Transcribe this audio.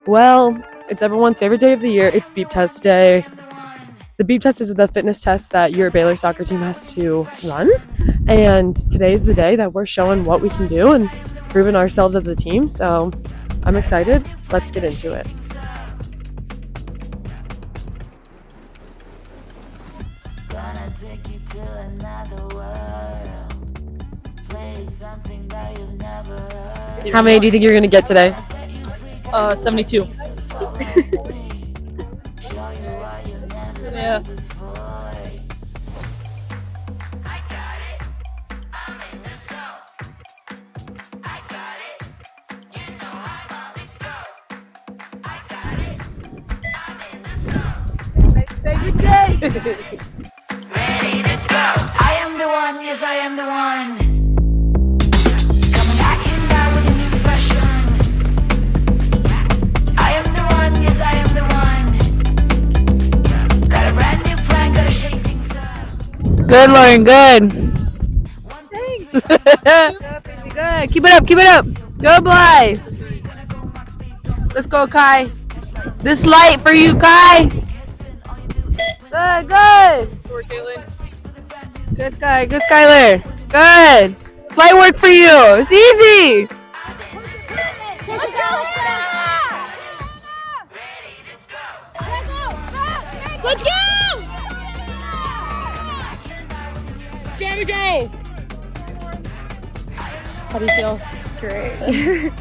Well, it's everyone's favorite day of the year. It's beep test day. The beep test is the fitness test that your Baylor soccer team has to run. And today's the day that we're showing what we can do and proving ourselves as a team. So I'm excited. Let's get into it. Gonna take you to another world. Play something that you've never heard. How many do you think you're going to get today? 72. Yeah. Ready to go. I am the one, yes, I am the one. Coming at you now with a new fashion. I am the one, yes, I am the one. Got a brand new plan, gotta shake things up. Good, Lauren, good. Thanks. Good. Keep it up, keep it up. Go, Bly. Let's go, Kai. This light for you, Kai. Good, good. Good, Sky. Good, Skylar. Good. Slight work for you. It's easy. Let's go! Let's go! There we go! How do you feel? Great.